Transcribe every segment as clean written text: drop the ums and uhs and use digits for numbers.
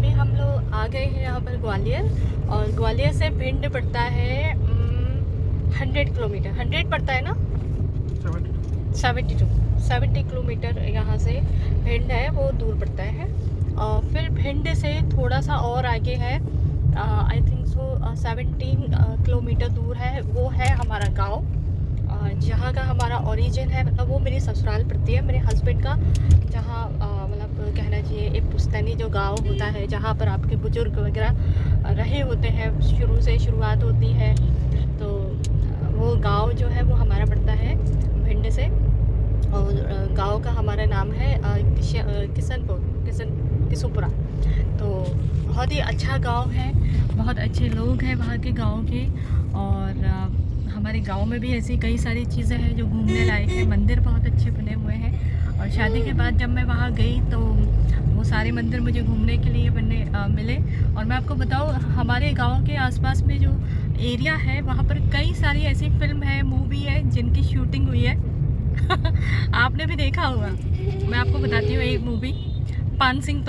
अभी हम लोग आ गए हैं यहाँ पर ग्वालियर, और ग्वालियर से भिंड पड़ता है 100 किलोमीटर। 100 पड़ता है ना, 70 किलोमीटर यहाँ से भिंड है, वो दूर पड़ता है। और फिर भिंड से थोड़ा सा और आगे है, आई थिंक सो 17 किलोमीटर दूर है, वो है हमारा गांव, जहाँ का हमारा ओरिजिन है। मतलब वो मेरी ससुराल पड़ती है मेरे हस्बैंड का, जहाँ मतलब कहना चाहिए एक पुश्तैनी जो गांव होता है, जहाँ पर आपके बुजुर्ग वगैरह रहे होते हैं, शुरू से शुरुआत होती है। तो वो गांव जो है वो हमारा पड़ता है भिंड से, और गांव का हमारा नाम है किशनपुरा। तो बहुत ही अच्छा गांव है, बहुत अच्छे लोग हैं वहाँ के गांव के। और हमारे गांव में भी ऐसी कई सारी चीज़ें हैं जो घूमने लायक है। मंदिर बहुत अच्छे बने हुए हैं, और शादी के बाद जब मैं वहाँ गई तो वो सारे मंदिर मुझे घूमने के लिए मिले। और मैं आपको बताऊँ, हमारे गांव के आसपास में जो एरिया है वहाँ पर कई सारी ऐसी फिल्म है, मूवी है जिनकी शूटिंग हुई है। आपने भी देखा होगा। मैं आपको बताती हूँ एक मूवी, पान सिंह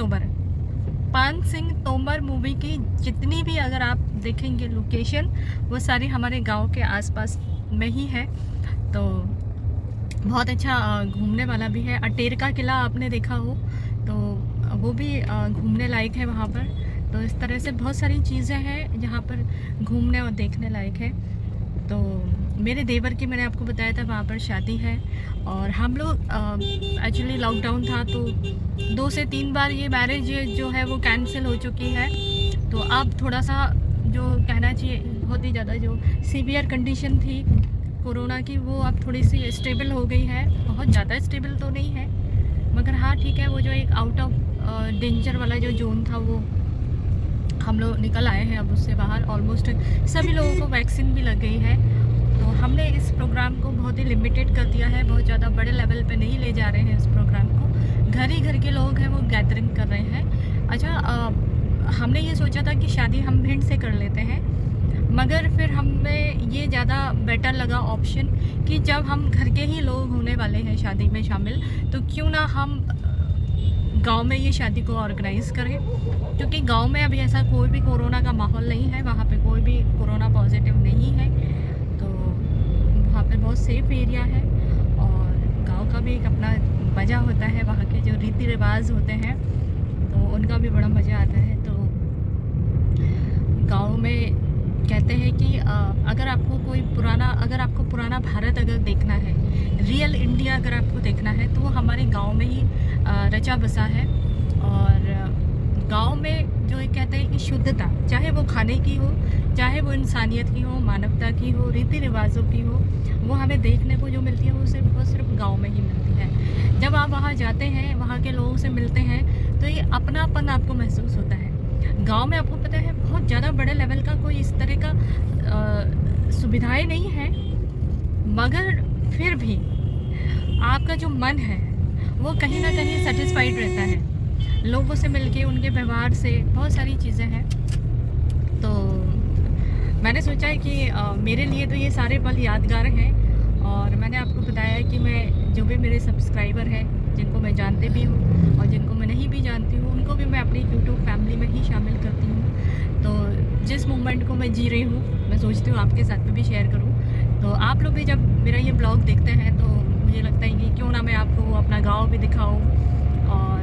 तोमर मूवी की जितनी भी अगर आप देखेंगे लोकेशन, वो सारी हमारे गांव के आसपास में ही है। तो बहुत अच्छा घूमने वाला भी है। अटेर का किला आपने देखा हो तो वो भी घूमने लायक है वहाँ पर। तो इस तरह से बहुत सारी चीज़ें हैं जहाँ पर घूमने और देखने लायक है। तो मेरे देवर की, मैंने आपको बताया था, वहाँ पर शादी है। और हम लोग एक्चुअली लॉकडाउन था तो 2 से 3 बार ये मैरिज जो है वो कैंसिल हो चुकी है। तो अब थोड़ा सा जो कहना चाहिए बहुत ही ज़्यादा जो सीवियर कंडीशन थी कोरोना की, वो अब थोड़ी सी स्टेबल हो गई है। बहुत ज़्यादा स्टेबल तो नहीं है, मगर हाँ ठीक है। वो जो एक आउट ऑफ डेंजर वाला जो जोन था वो हम लोग निकल आए हैं अब उससे बाहर। ऑलमोस्ट सभी लोगों को वैक्सीन भी लग गई है। तो हमने इस प्रोग्राम को बहुत ही लिमिटेड कर दिया है, बहुत ज़्यादा बड़े लेवल पे नहीं ले जा रहे हैं इस प्रोग्राम को। घर ही घर के लोग हैं वो गैदरिंग कर रहे हैं। अच्छा, हमने ये सोचा था कि शादी हम भिंड से कर लेते हैं, मगर फिर हमें ये ज़्यादा बेटर लगा ऑप्शन कि जब हम घर के ही लोग होने वाले हैं शादी में शामिल, तो क्यों ना हम गांव में ये शादी को ऑर्गेनाइज़ करें। क्योंकि गांव में अभी ऐसा कोई भी कोरोना का माहौल नहीं है, वहाँ पे कोई भी कोरोना पॉजिटिव नहीं है। तो वहाँ पे बहुत सेफ एरिया है, और गांव का भी एक अपना मज़ा होता है। वहाँ के जो रीति रिवाज होते हैं तो उनका भी बड़ा मज़ा आता है। तो गांव में कहते हैं कि अगर आपको पुराना भारत अगर देखना है, रियल इंडिया अगर आपको देखना है, तो वो हमारे गांव में ही रचा बसा है। और गांव में जो एक कहते हैं कि शुद्धता, चाहे वो खाने की हो, चाहे वो इंसानियत की हो, मानवता की हो, रीति रिवाजों की हो, वो हमें देखने को जो मिलती है वो सिर्फ गांव में ही मिलती है। जब आप वहाँ जाते हैं, वहाँ के लोगों से मिलते हैं, तो ये अपनापन आपको महसूस होता है। गांव में आपको पता है बहुत ज़्यादा बड़े लेवल का कोई इस तरह का सुविधाएं नहीं है, मगर फिर भी आपका जो मन है वो कहीं ना कहीं सेटिस्फाइड रहता है। लोगों से मिलके, उनके व्यवहार से बहुत सारी चीज़ें हैं। तो मैंने सोचा है कि मेरे लिए तो ये सारे पल यादगार हैं। और मैंने आपको बताया कि मैं जो भी मेरे सब्सक्राइबर हैं, जिनको मैं जानते भी हूँ और जिनको मैं नहीं भी जानती हूँ, उनको भी मैं अपनी यूट्यूब फैमिली में ही शामिल करती हूँ। तो जिस मोमेंट को मैं जी रही हूँ, मैं सोचती हूँ आपके साथ में भी शेयर करूँ। तो आप लोग भी जब मेरा ये ब्लॉग देखते हैं तो मुझे लगता है कि क्यों ना मैं आपको अपना गाँव भी दिखाऊँ। और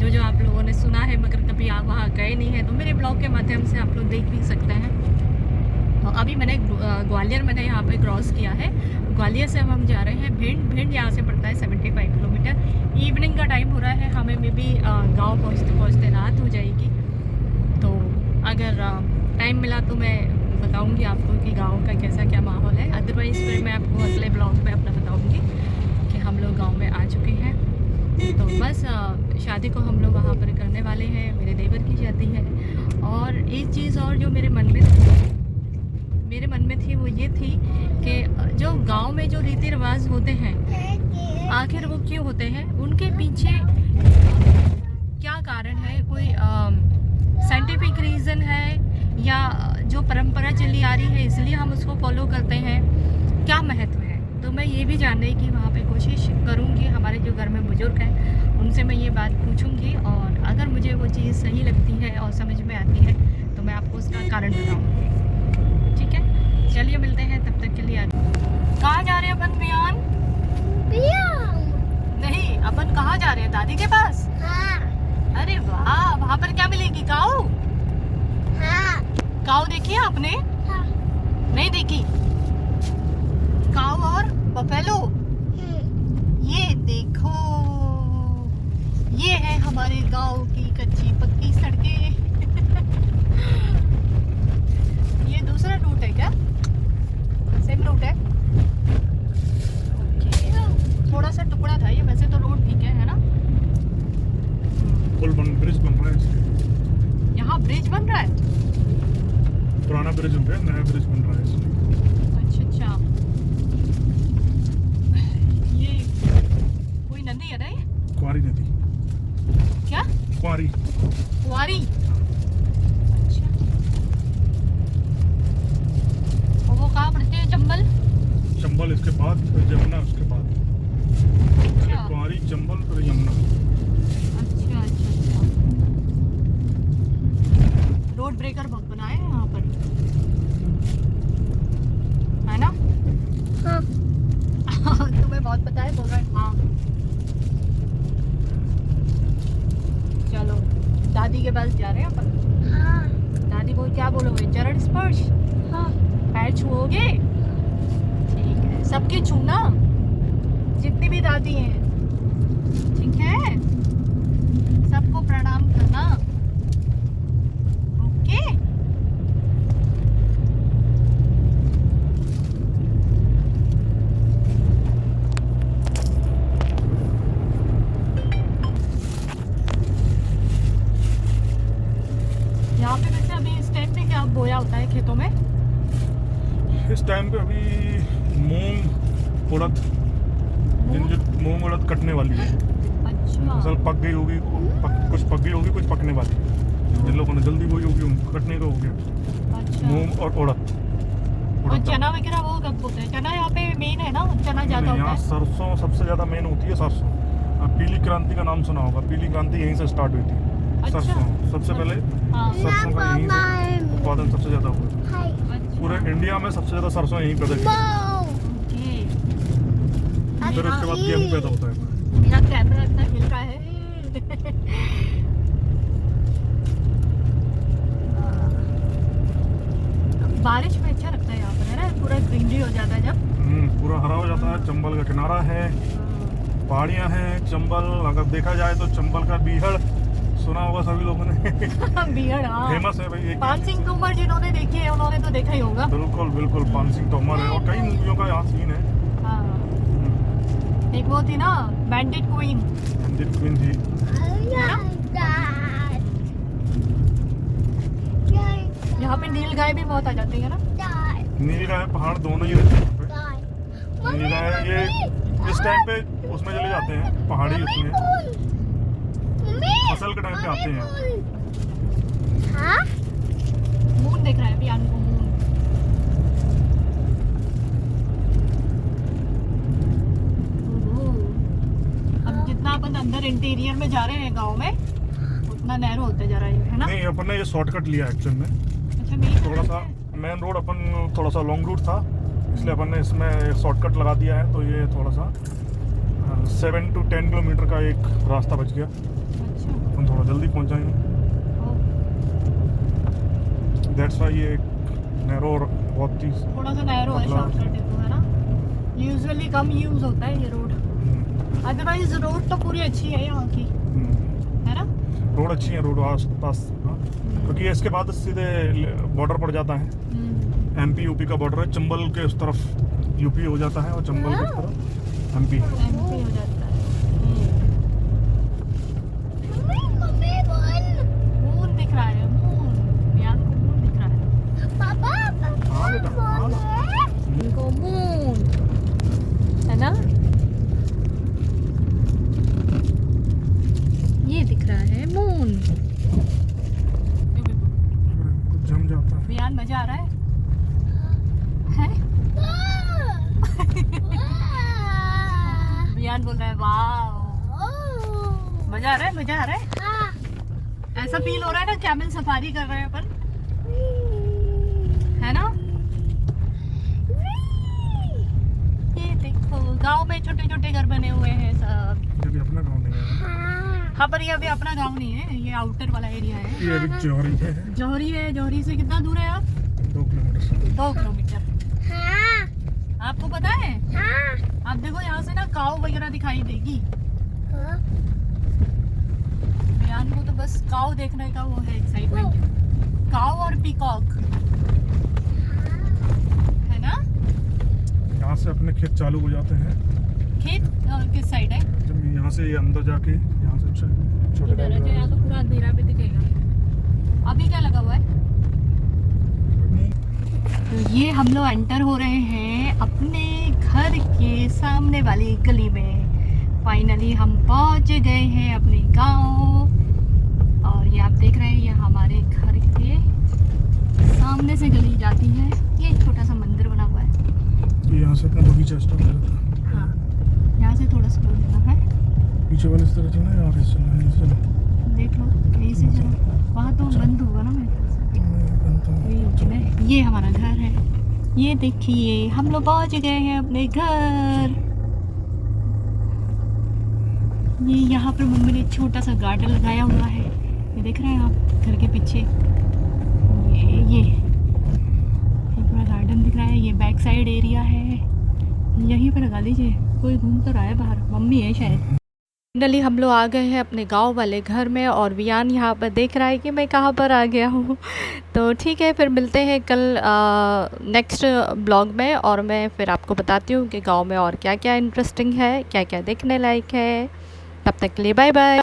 जो आप लोगों ने सुना है मगर कभी आप वहाँ गए नहीं हैं, तो मेरे ब्लॉग के माध्यम से आप लोग देख भी सकते हैं। तो अभी मैंने ग्वालियर मैंने यहाँ पे क्रॉस किया है। ग्वालियर से अब हम जा रहे हैं भिंड यहाँ से पड़ता है 75 किलोमीटर। इवनिंग का टाइम हो रहा है, हमें मे बी गाँव पहुँचते रात हो जाएगी। तो अगर टाइम मिला तो मैं बताऊँगी आपको कि गाँव का कैसा क्या माहौल है। अदरवाइज़ फिर मैं आपको अगले ब्लॉग में अपना बताऊँगी कि हम लोग गाँव में आ चुके हैं। तो बस शादी को हम लोग वहाँ पर करने वाले हैं, मेरे देवर की शादी है। और एक चीज़ और जो मेरे मन में थी वो ये थी कि जो गांव में जो रीति रिवाज होते हैं, आखिर वो क्यों होते हैं, उनके पीछे क्या कारण है, कोई साइंटिफिक रीज़न है या जो परंपरा चली आ रही है इसलिए हम उसको फॉलो करते हैं, क्या महत्व है। तो मैं ये भी जानने की वहाँ पे कोशिश करूँगी। हमारे जो घर में बुजुर्ग हैं उनसे मैं ये बात पूछूँगी, और अगर मुझे वो चीज़ चीज़ सही लगती है और समझ में आती है तो मैं आपको उसका कारण बताऊँगी। ठीक है, चलिए मिलते हैं, तब तक के लिए आगे। कहाँ जा रहे हैं अपन बियान? नहीं, अपन कहाँ जा रहे हैं? दादी के पास? हाँ। अरे वाह, वहाँ पर क्या मिलेगी? काऊ? हाँ। काऊ देखी है आपने? हाँ। नहीं देखी? काऊ और बफेलो। ये देखो, ये है हमारे गांव की कच्ची पक्की सड़कें। ये दूसरा रूट है क्या? सेम रूट है? ओके, थोड़ा सा टुकड़ा था ये, वैसे तो रोड ठीक है ना? ब्रिज बन रहा है इसके। यहाँ ब्रिज बन रहा है? पुराना ब्रिज हो गया, नया ब्रिज बन रहा है इसमें। अच्छा, ये कोई नदी है ना ये? कुआरी नदी। क्या? कुआरी। कुआरी। अच्छा, और वो कहाँ पड़ते हैं? चंबल? चंबल इसके बाद, फिर यमुना उसके बाद। अच्छा कुआरी, चंबल, फिर यमुना। अच्छा अच्छा अच्छा। रोड ब्रेकर बहुत बनाए हैं यहाँ पर, है ना? हाँ। तुम्हें बहुत पता है, बोल रहा है हाँ। चलो दादी के पास जा रहे हैं अपन। हाँ। दादी को क्या बोलोगे? चरण स्पर्श? हाँ। पैर छुओगे? ठीक है, सबकी छूना, जितनी भी दादी हैं, ठीक है? सबको प्रणाम करना, ओके? यहाँ पे वैसे अभी इस टाइम पे क्या बोया होता है खेतों में? इस टाइम पे अभी मूंग, उड़द, मूंग उड़द कटने वाली है। अच्छा फसल पक गई होगी, कुछ पक गई होगी, कुछ पकने वाली है। जिन लोगों ने जल्दी बोई होगी उनको कटने का हो गया। अच्छा। मूंग और उड़द। और चना वगैरह वो कब बोते हैं? चना यहाँ पे मेन है ना, चना ज्यादा होता यहाँ है। सरसों सबसे ज्यादा मेन होती है, सरसों। अब पीली क्रांति का नाम सुना होगा, पीली क्रांति यहीं से स्टार्ट हुई थी। अच्छा। सरसों सबसे पहले, हाँ। सरसों का यहीं से उत्पादन सबसे ज्यादा हुआ। हाय। अच्छा। पूरे इंडिया में सबसे ज्यादा सरसों यहीं पैदा की जाती ओके। है। फिर उसके बाद गेहूँ पैदा होता है। मेरा कैमरा इतना हिल रहा है। बारिश में अच्छा लगता है यहाँ पर, है ना? पूरा ग्रीनरी हो जाता है जब। पूरा हरा हो जाता है। चंबल का किनारा है, पहाड़ियाँ हैं। चंबल अगर देखा जाए तो चंबल का बीहड़ सुना होगा सभी लोगों ने। बीहड़, हाँ। फेमस है भाई। पान सिंह तोमर जिन्होंने देखी है उन्होंने तो देखा ही होगा। बिल्कुल बिल्कुल, पान सिंह तोमर है और कई मूवियों का यहाँ सीन है। हाँ। एक वो थी ना, बैंडिट क्वीन। बैंडिट क्वीन थी। यहाँ पे नील गाय भी बहुत आ जाती है ना? नीली गाय पहाड़ दोनों ही रहते हैं यहाँ पे। नीली गाय ये इस टाइम पे उसमें चले जाते हैं, पहाड़ी उसमें फसल के टाइम पे आते हैं। हाँ? मून देख रहा है अभी को, मून। अब जितना अपन अंदर इंटीरियर में जा रहे हैं गांव में, उतना नैरो होता जा रहा है ना? नहीं, अपन ने ये शॉर्टकट लिया एक्चुअल में। अच्छा, मेरी थोड़ा सा मेन रोड अपन थोड़ा सा लॉन्ग रूट था, इसलिए अपन ने इसमें शॉर्टकट लगा दिया है। तो ये थोड़ा सा 7 to 10 किलोमीटर का एक रास्ता बच गया। अच्छा। अपन थोड़ा जल्दी पहुंच जाएंगे। दैट्स वाई ये नैरो और बहुत ही थोड़ा सा नैरो है शॉर्टकट, है ना? यूजुअली कम यूज होता है ये रोड, अदरवाइज रोड तो पूरी अच्छी है यहाँ की, है ना? रोड अच्छी है, रोड आस पास, क्योंकि इसके बाद सीधे बॉर्डर पड़ जाता है। एमपी यूपी का बॉर्डर है। चंबल के उस तरफ यूपी हो जाता है और चंबल के उस तरफ एमपी है। एमपी हो जाता है। मून दिख रहा है, मून। यहाँ को मून दिख रहा है। हाँ बेटा, हाँ। इनको मून, है ना? ये दिख रहा है मून। जम जाता है। बियान मजा आ रहा है? हैं? बियान बोल रहा है वाह, मजा आ रहा है, मजा आ रहा है। ऐसा फील हो रहा है ना कैमल सफारी कर रहे हैं अपन, है ना। ये देखो गांव में छोटे छोटे घर बने हुए हैं सब। ये भी अपना गांव नहीं है। हाँ। हाँ पर ये अभी अपना गांव नहीं है, ये आउटर वाला एरिया है। ये अभी जौहरी है। जौहरी है। जौहरी से कितना दूर है आप? 2 किलोमीटर। 2 किलोमीटर। हाँ। आपको पता है? हाँ। आप देखो यहाँ से ना काऊ वगैरह दिखाई देगी। हाँ। बयान को तो बस काऊ देखने का वो है एक्साइटमेंट। काऊ और पीकॉक, है ना। यहाँ से अपने खेत चालू हो जाते हैं। खेत किस साइड है? जब यहाँ से ये अंदर जाके यहाँ से छोटे इधर है, जो यहाँ तो पूरा अंधेरा भी दिखेगा। अभी क्या लगा हुआ है? तो ये हम लोग एंटर हो रहे हैं अपने घर के सामने वाली गली में। फाइनली हम पहुंच गए हैं अपने गांव। और ये आप देख रहे हैं, ये हमारे घर के सामने से गली जाती है। ये छोटा सा मंदिर बना हुआ है। यहाँ से अपना बगीचा स्टार्ट हो जाता है। हाँ, यहाँ से थोड़ा स्लो लेना है। पीछे वाले इस तरह चलना है, आगे से चलना है, ऐसे चलो। देख लो कहीं से चलो, वहाँ तो बंद होगा ना मेरे ख्याल से। ये हमारा घर है। ये देखिए हम लोग पहुंच गए हैं अपने घर। ये यहाँ पर मम्मी ने छोटा सा गार्डन लगाया हुआ है, ये देख रहे हैं आप घर के पीछे। ये पूरा गार्डन दिख रहा है। ये बैक साइड एरिया है, यहीं पर लगा लीजिए। कोई घूम तो रहा है बाहर, मम्मी है शायद। फाइनली हम लोग आ गए हैं अपने गांव वाले घर में और वियान यहाँ पर देख रहा है कि मैं कहाँ पर आ गया हूँ। तो ठीक है, फिर मिलते हैं कल नेक्स्ट ब्लॉग में, और मैं फिर आपको बताती हूँ कि गांव में और क्या क्या इंटरेस्टिंग है, क्या क्या देखने लायक है। तब तक के लिए बाय बाय।